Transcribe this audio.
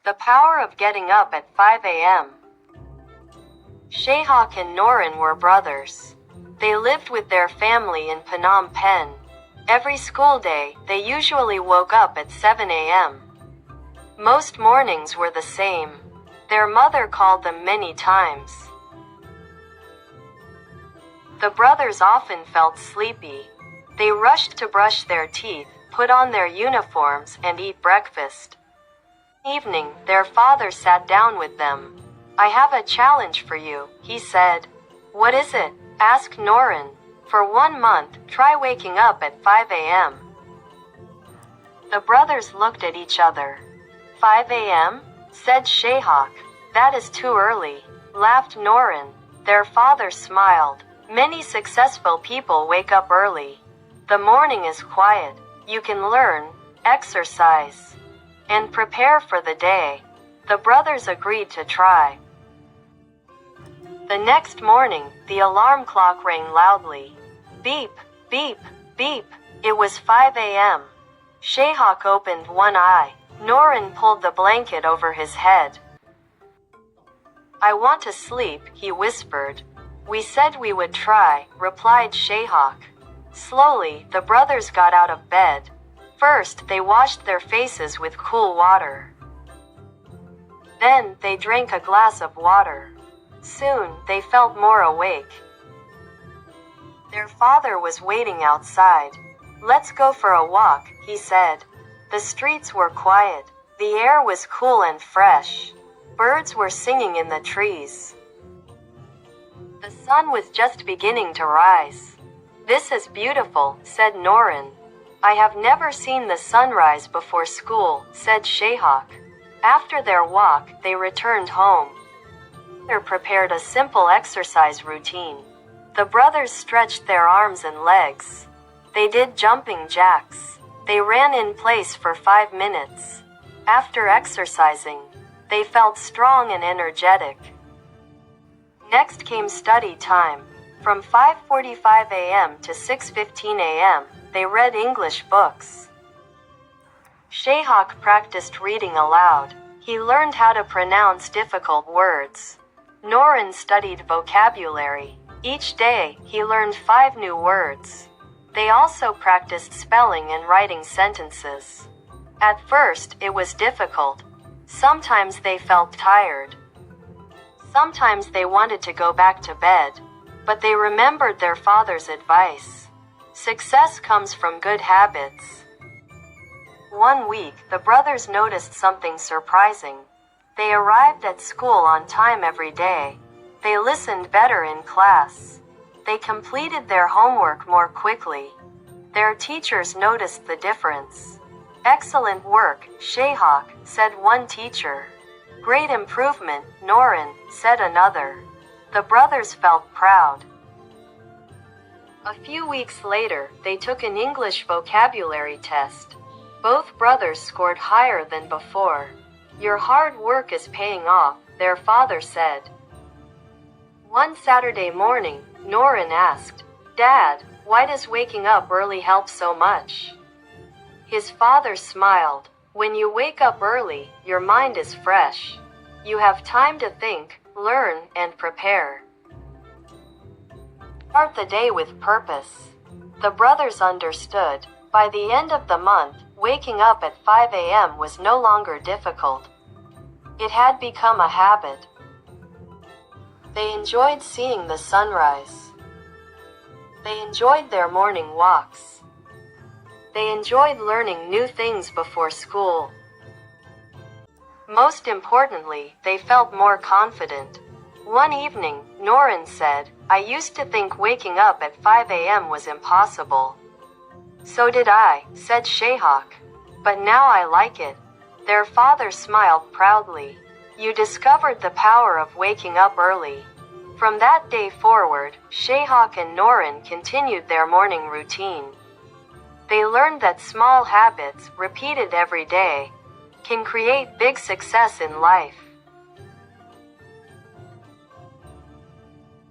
The power of getting up at 5 a.m. Sheihak and Norin were brothers. They lived with their family in Phnom Penh. Every school day, they usually woke up at 7 a.m. Most mornings were the same. Their mother called them many times. The brothers often felt sleepy. They rushed to brush their teeth, put on their uniforms, and eat breakfast. Evening, their father sat down with them. "I have a challenge for you," he said. "What is it?" asked Norin. "For 1 month, try waking up at 5 a.m. The brothers looked at each other. 5 a.m.? said Sheihak. "That is too early," laughed Norin. Their father smiled. "Many successful people wake up early. The morning is quiet. You can learn, exercise, and prepare for the day." The brothers agreed to try. The next morning, the alarm clock rang loudly. Beep, beep, beep. It was 5 a.m. Sheihak opened one eye. Norin pulled the blanket over his head. "I want to sleep," he whispered. "We said we would try," replied Sheihak. Slowly, the brothers got out of bed. First, they washed their faces with cool water. Then, they drank a glass of water. Soon, they felt more awake. Their father was waiting outside. "Let's go for a walk," he said. The streets were quiet. The air was cool and fresh. Birds were singing in the trees. The sun was just beginning to rise. "This is beautiful," said Norin. "I have never seen the sunrise before school," said Sheihak. After their walk, they returned home. They prepared a simple exercise routine. The brothers stretched their arms and legs. They did jumping jacks. They ran in place for 5 minutes. After exercising, they felt strong and energetic. Next came study time. From 5:45 a.m. to 6:15 a.m., they read English books. Sheihak practiced reading aloud. He learned how to pronounce difficult words. Norin studied vocabulary. Each day, he learned 5 new words. They also practiced spelling and writing sentences. At first, it was difficult. Sometimes they felt tired. Sometimes they wanted to go back to bed. But they remembered their father's advice. Success comes from good habits. One week, the brothers noticed something surprising. They arrived at school on time every day. They listened better in class. They completed their homework more quickly. Their teachers noticed the difference. "Excellent work, Sheihak," said one teacher. "Great improvement, Norin," said another. The brothers felt proud. A few weeks later, they took an English vocabulary test. Both brothers scored higher than before. "Your hard work is paying off," their father said. One Saturday morning, Norin asked, "Dad, why does waking up early help so much?" His father smiled. "When you wake up early, your mind is fresh. You have time to think, learn, and prepare. Start the day with purpose." The brothers understood. By the end of the month, waking up at 5 a.m. was no longer difficult. It had become a habit. They enjoyed seeing the sunrise. They enjoyed their morning walks. They enjoyed learning new things before school. Most importantly, they felt more confident. One evening, Norin said, "I used to think waking up at 5 a.m. was impossible." "So did I," said Sheihak. "But now I like it." Their father smiled proudly. "You discovered the power of waking up early." From that day forward, Sheihak and Norin continued their morning routine. They learned that small habits, repeated every day, can create big success in life.